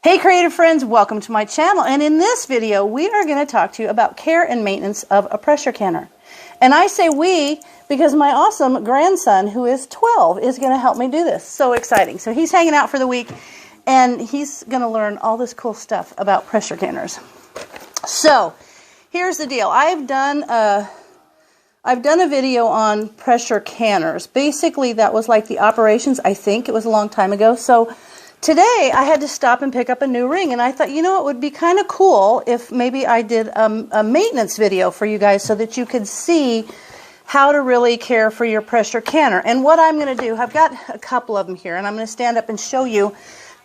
Hey creative friends, welcome to my channel, and in this video we are going to talk to you about care and maintenance of a pressure canner. And I say we because my awesome grandson, who is 12, is going to help me do this. So exciting. So he's hanging out for the week and he's going to learn all this cool stuff about pressure canners. So here's the deal. I've done a video on pressure canners. Basically that was like the operations. I think it was a long time ago. So today I had to stop and pick up a new ring, and I thought, you know, it would be kind of cool if maybe I did a maintenance video for you guys so that you could see how to really care for your pressure canner. And what I'm going to do, I've got a couple of them here, and I'm going to stand up and show you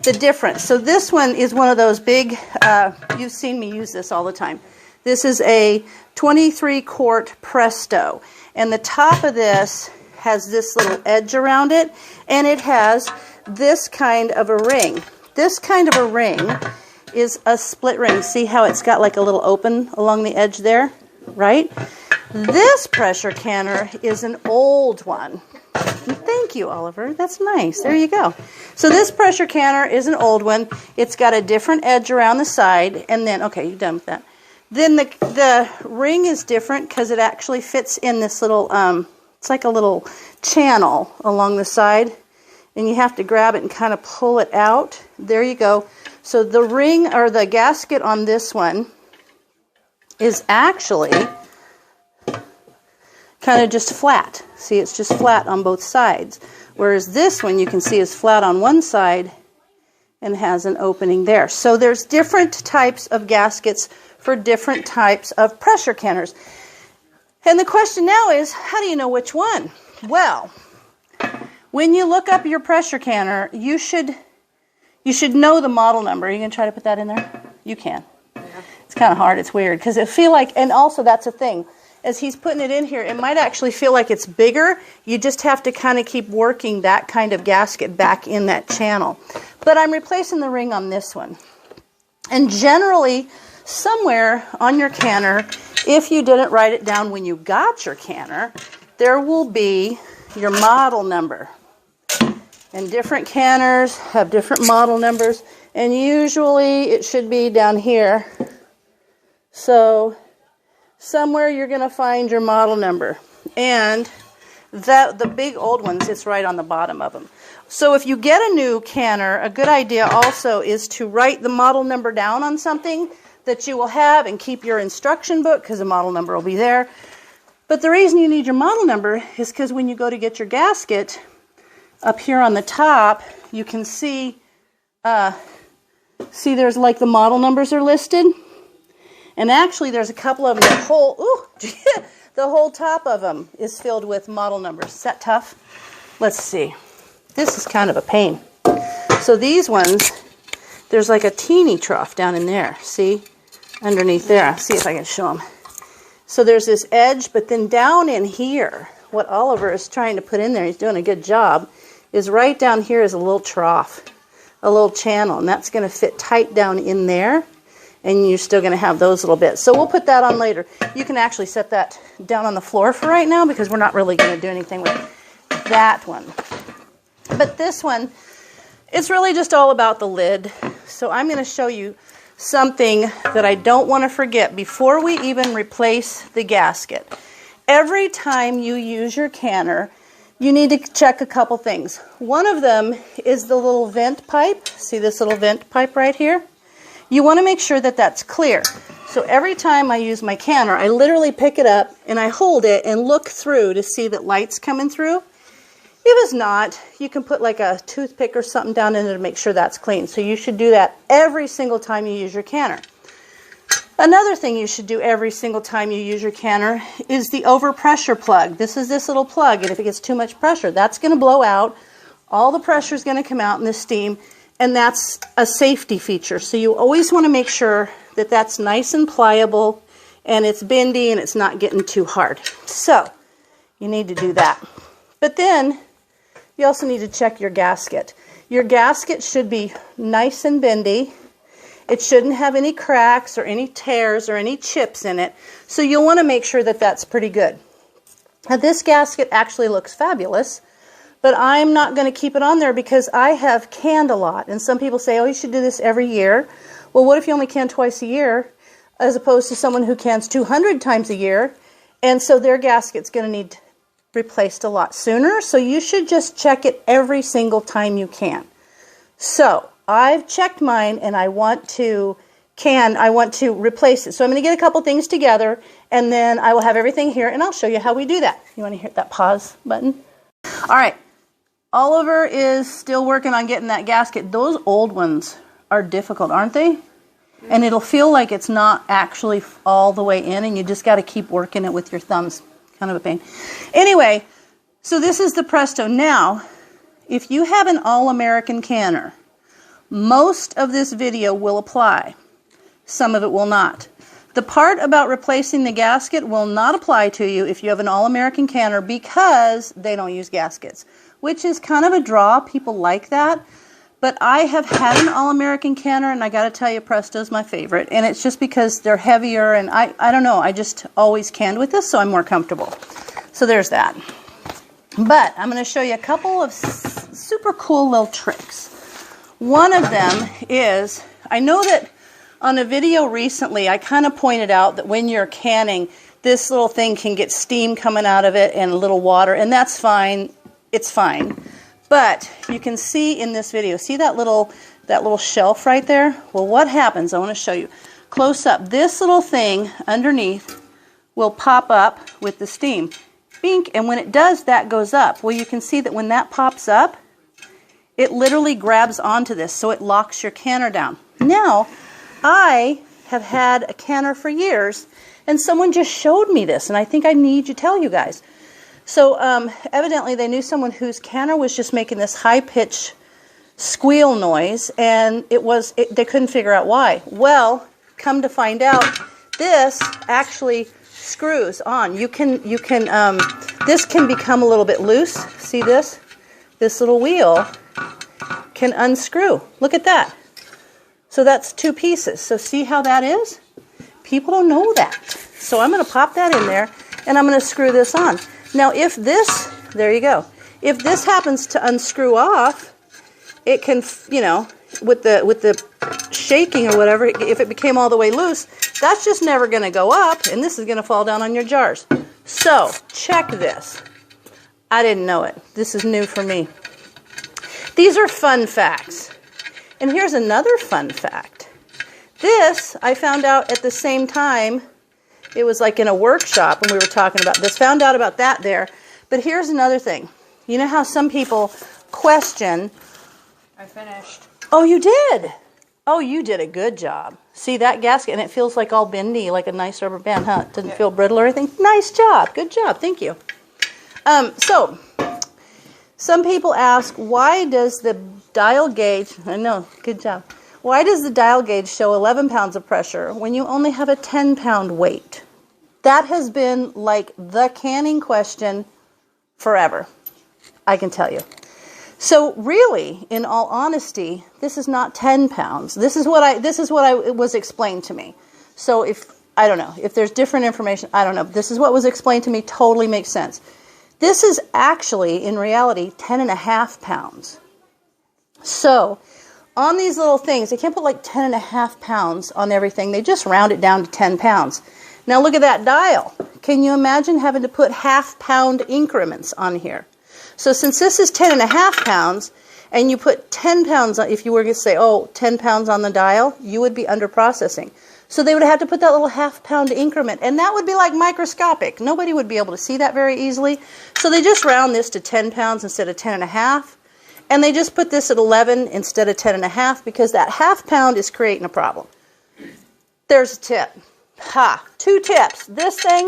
the difference. So this one is one of those big, you've seen me use this all the time. This is a 23 quart Presto, and the top of this has this little edge around it, and it has this kind of a ring. This kind of a ring is a split ring. See how it's got like a little open along the edge there, right? This pressure canner is an old one. Thank you, Oliver. That's nice. There you go. So this pressure canner is an old one. It's got a different edge around the side, and then, okay, you're done with that. Then the ring is different because it actually fits in this little, it's like a little channel along the side. And you have to grab it and kind of pull it out. There you go. So the ring or the gasket on this one is actually kind of just flat. See, it's just flat on both sides. Whereas this one you can see is flat on one side and has an opening there. So there's different types of gaskets for different types of pressure canners. And the question now is, how do you know which one? Well, when you look up your pressure canner, you should know the model number. Are you going to try to put that in there? You can. Yeah. It's kind of hard. It's weird because it feel like, and also that's a thing. As he's putting it in here, it might actually feel like it's bigger. You just have to kind of keep working that kind of gasket back in that channel. But I'm replacing the ring on this one. And generally, somewhere on your canner, if you didn't write it down when you got your canner, there will be your model number. And different canners have different model numbers, and usually it should be down here. So somewhere you're going to find your model number, and the big old ones, it's right on the bottom of them. So if you get a new canner, a good idea also is to write the model number down on something that you will have and keep your instruction book, because the model number will be there. But the reason you need your model number is because when you go to get your gasket, up here on the top, you can see there's like the model numbers are listed. And actually there's a couple of them, the whole top of them is filled with model numbers. Is that tough? Let's see. This is kind of a pain. So these ones, there's like a teeny trough down in there. See? Underneath there. I'll see if I can show them. So there's this edge, but then down in here, what Oliver is trying to put in there, he's doing a good job, is right down here is a little trough, a little channel, and that's going to fit tight down in there, and you're still going to have those little bits. So we'll put that on later. You can actually set that down on the floor for right now because we're not really going to do anything with that one. But this one, it's really just all about the lid. So I'm going to show you something that I don't want to forget before we even replace the gasket. Every time you use your canner, you need to check a couple things. One of them is the little vent pipe. See this little vent pipe right here? You want to make sure that that's clear. So every time I use my canner, I literally pick it up and I hold it and look through to see that light's coming through. If it's not, you can put like a toothpick or something down in there to make sure that's clean. So you should do that every single time you use your canner. Another thing you should do every single time you use your canner is the overpressure plug. This is this little plug, and if it gets too much pressure, that's going to blow out. All the pressure is going to come out in the steam, and that's a safety feature. So you always want to make sure that that's nice and pliable, and it's bendy, and it's not getting too hard. So you need to do that. But then you also need to check your gasket. Your gasket should be nice and bendy. It shouldn't have any cracks or any tears or any chips in it. So you'll want to make sure that that's pretty good. Now this gasket actually looks fabulous, but I'm not going to keep it on there because I have canned a lot. And some people say, oh, you should do this every year. Well, what if you only can twice a year, as opposed to someone who cans 200 times a year? And so their gasket's going to need replaced a lot sooner. So you should just check it every single time you can. So I've checked mine, and I want to replace it. So I'm going to get a couple things together, and then I will have everything here, and I'll show you how we do that. You want to hit that pause button? All right. Oliver is still working on getting that gasket. Those old ones are difficult, aren't they? And it'll feel like it's not actually all the way in, and you just got to keep working it with your thumbs. Kind of a pain. Anyway, so this is the Presto. Now, if you have an All-American canner, most of this video will apply. Some of it will not. The part about replacing the gasket will not apply to you if you have an All-American canner because they don't use gaskets, which is kind of a draw. People like that. But I have had an All-American canner, and I got to tell you, Presto's my favorite. And it's just because they're heavier, and I don't know, I just always canned with this, so I'm more comfortable. So there's that. But I'm going to show you a couple of super cool little tricks. One of them is, I know that on a video recently, I kind of pointed out that when you're canning, this little thing can get steam coming out of it and a little water, and that's fine. It's fine. But you can see in this video, see that little shelf right there? Well, what happens, I want to show you. Close up, this little thing underneath will pop up with the steam. Bink, and when it does, that goes up. Well, you can see that when that pops up, it literally grabs onto this, so it locks your canner down. Now, I have had a canner for years, and someone just showed me this, and I think I need to tell you guys. So evidently they knew someone whose canner was just making this high-pitched squeal noise, and they couldn't figure out why. Well, come to find out, this actually screws on. This can become a little bit loose. See this? This little wheel can unscrew. Look at that. So that's two pieces. So see how that is? People don't know that. So I'm going to pop that in there, and I'm going to screw this on. Now, if this, there you go. If this happens to unscrew off, it can, you know, with the shaking or whatever, if it became all the way loose, that's just never going to go up, and this is going to fall down on your jars. So, check this. I didn't know it. This is new for me. These are fun facts. And here's another fun fact. This, I found out at the same time. It was like in a workshop when we were talking about this. Found out about that there. But here's another thing. You know how some people question. I finished. Oh, you did? Oh, you did a good job. See that gasket? And it feels like all bendy, like a nice rubber band, huh? It doesn't feel brittle or anything. Nice job. Good job. Thank you. So, some people ask, why does the dial gauge, I know, good job. Why does the dial gauge show 11 pounds of pressure when you only have a 10-pound weight? That has been like the canning question forever, I can tell you. So really, in all honesty, this is not 10 pounds. This is what it was explained to me. So I don't know, if there's different information, I don't know. This is what was explained to me, totally makes sense. This is actually, in reality, 10.5 pounds. So, on these little things, they can't put like 10.5 pounds on everything. They just round it down to 10 pounds. Now look at that dial. Can you imagine having to put half-pound increments on here? So since this is 10.5 pounds, and you put 10 pounds, if you were to say, oh, 10 pounds on the dial, you would be under processing. So they would have to put that little half-pound increment, and that would be like microscopic. Nobody would be able to see that very easily. So they just round this to 10 pounds instead of 10.5. And they just put this at 11 instead of 10.5 because that half pound is creating a problem. There's a tip. Ha! 2 tips. This thing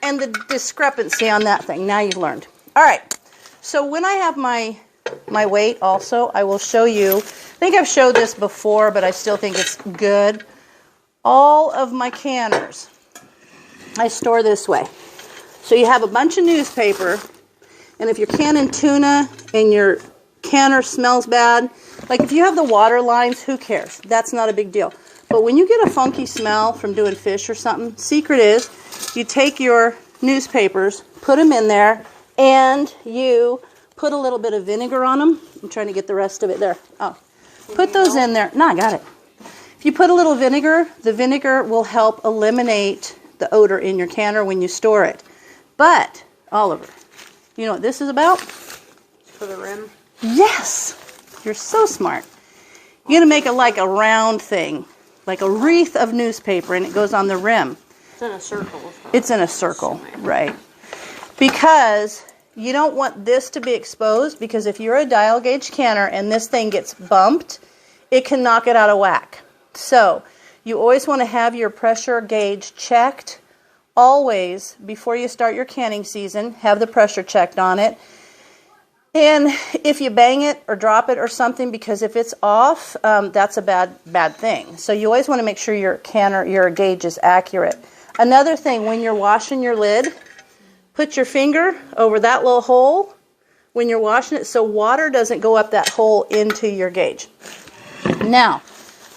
and the discrepancy on that thing. Now you've learned. All right. So when I have my weight also, I will show you. I think I've showed this before, but I still think it's good. All of my canners, I store this way. So you have a bunch of newspaper. And if you're canning tuna and your canner smells bad, like if you have the water lines, who cares? That's not a big deal. But when you get a funky smell from doing fish or something, secret is you take your newspapers, put them in there, and you put a little bit of vinegar on them. I'm trying to get the rest of it there. Oh, put those in there. No, I got it. If you put a little vinegar, the vinegar will help eliminate the odor in your canner when you store it. But, Oliver, you know what this is about? For the rim? Yes! You're so smart. You're going to make it like a round thing, like a wreath of newspaper, and it goes on the rim. It's in a circle. It's in a circle, right. Because you don't want this to be exposed, because if you're a dial gauge canner and this thing gets bumped, it can knock it out of whack. So you always want to have your pressure gauge checked. Always, before you start your canning season, have the pressure checked on it. And if you bang it or drop it or something, because if it's off, that's a bad thing. So you always want to make sure your gauge is accurate. Another thing, when you're washing your lid, put your finger over that little hole when you're washing it so water doesn't go up that hole into your gauge. Now,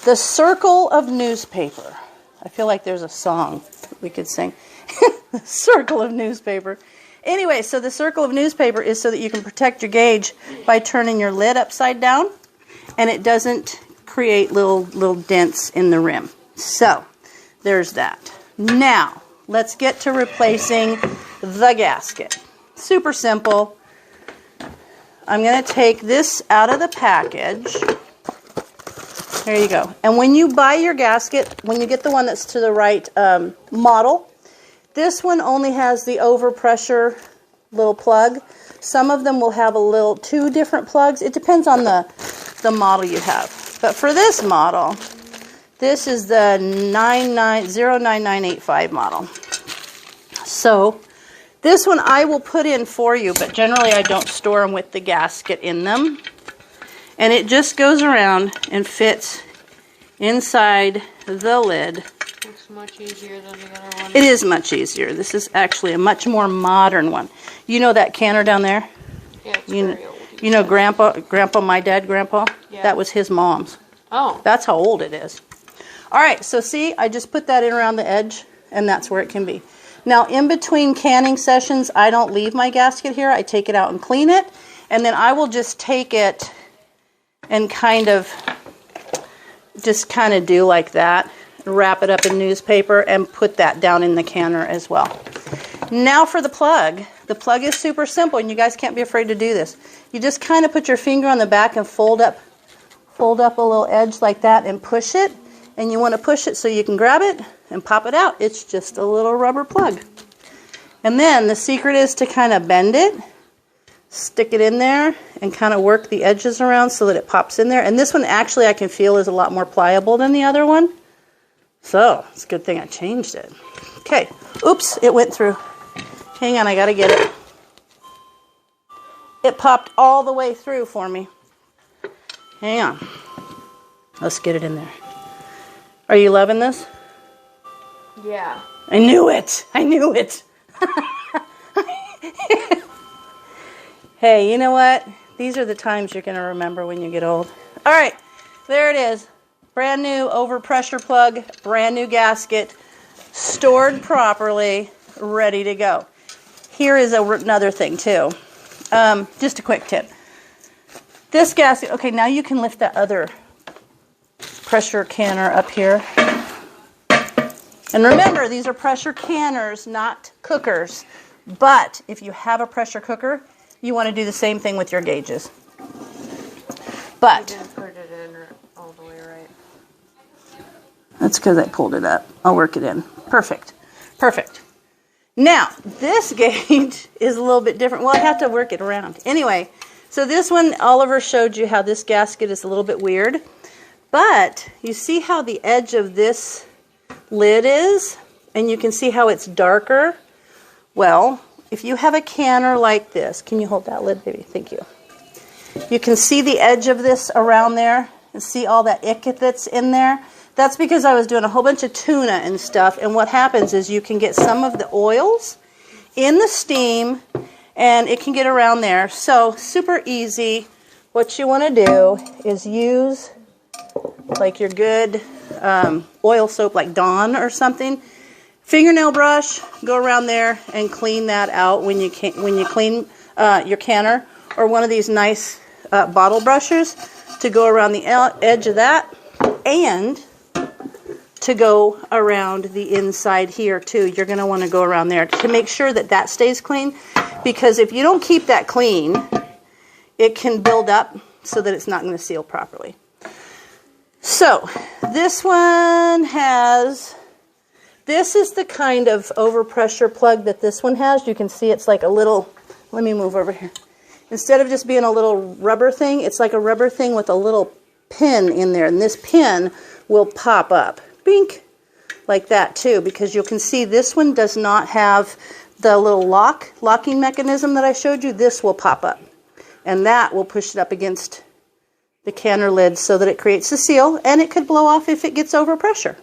the circle of newspaper. I feel like there's a song we could sing. The circle of newspaper. Anyway, so the circle of newspaper is so that you can protect your gauge by turning your lid upside down, and it doesn't create little dents in the rim. So, there's that. Now, let's get to replacing the gasket. Super simple. I'm going to take this out of the package. There you go. And when you buy your gasket, when you get the one that's to the right model, this one only has the overpressure little plug. Some of them will have two different plugs. It depends on the model you have. But for this model, this is the 09985 model. So this one I will put in for you, but generally I don't store them with the gasket in them. And it just goes around and fits inside the lid. It's much easier than the other one. It is much easier. This is actually a much more modern one. You know that canner down there? Yeah, it's very old. You know Grandpa, my dad, Grandpa? Yeah. That was his mom's. Oh. That's how old it is. All right, so see, I just put that in around the edge, and that's where it can be. Now, in between canning sessions, I don't leave my gasket here. I take it out and clean it, and then I will just take it and kind of do like that, wrap it up in newspaper, and put that down in the canner as well. Now for the plug. The plug is super simple, and you guys can't be afraid to do this. You just kind of put your finger on the back and fold up a little edge like that and push it. And you want to push it so you can grab it and pop it out. It's just a little rubber plug. And then the secret is to kind of bend it, stick it in there, and kind of work the edges around so that it pops in there. And this one actually I can feel is a lot more pliable than the other one. So it's a good thing I changed it. Okay, oops, it went through. Hang on, I gotta get it. It popped all the way through for me. Hang on. Let's get it in there. Are you loving this? Yeah. I knew it. I knew it. Hey, you know what? These are the times you're going to remember when you get old. All right, there it is. Brand new overpressure plug, brand new gasket, stored properly, ready to go. Here is another thing too. Just a quick tip. This gasket, okay, now you can lift that other pressure canner up here. And remember, these are pressure canners, not cookers. But if you have a pressure cooker, you want to do the same thing with your gauges. But You didn't put it in all the way right. that's because I pulled it up. I'll work it in. Perfect. Perfect. Now, this gauge is a little bit different. Well, I have to work it around. Anyway, so this one, Oliver showed you how this gasket is a little bit weird. But you see how the edge of this lid is? And you can see how it's darker? Well, if you have a canner like this, can you hold that lid, baby? Thank you. You can see the edge of this around there and see all that ick that's in there. That's because I was doing a whole bunch of tuna and stuff, and what happens is you can get some of the oils in the steam, and it can get around there. So, super easy. What you want to do is use like your good oil soap like Dawn or something. Fingernail brush, go around there and clean that out when you clean your canner. or one of these nice bottle brushers to go around the edge of that and to go around the inside here too. You're going to want to go around there to make sure that that stays clean, because if you don't keep that clean, it can build up so that it's not going to seal properly. So this one has, this is the kind of overpressure plug that this one has. You can see it's like a little, let me move over here. Instead of just being a little rubber thing, it's like a rubber thing with a little pin in there, and this pin will pop up. Bink, like that too, because you can see this one does not have the little locking mechanism that I showed you. This will pop up, and that will push it up against the canner lid so that it creates a seal, and it could blow off if it gets over pressure.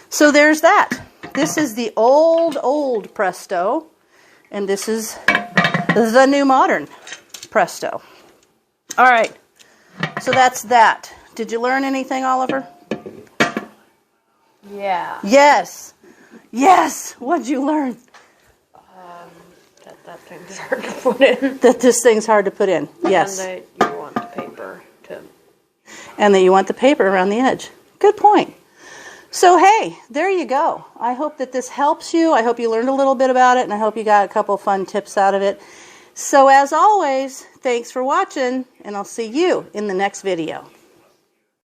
So there's that. This is the old Presto, and this is the new modern Presto. All right, so that's that. Did you learn anything, Oliver? Yeah. Yes. Yes. What'd you learn? That thing's hard to put in. That this thing's hard to put in. Yes. And that you want the paper to... And that you want the paper around the edge. Good point. So, hey, there you go. I hope that this helps you. I hope you learned a little bit about it, and I hope you got a couple fun tips out of it. So, as always, thanks for watching, and I'll see you in the next video.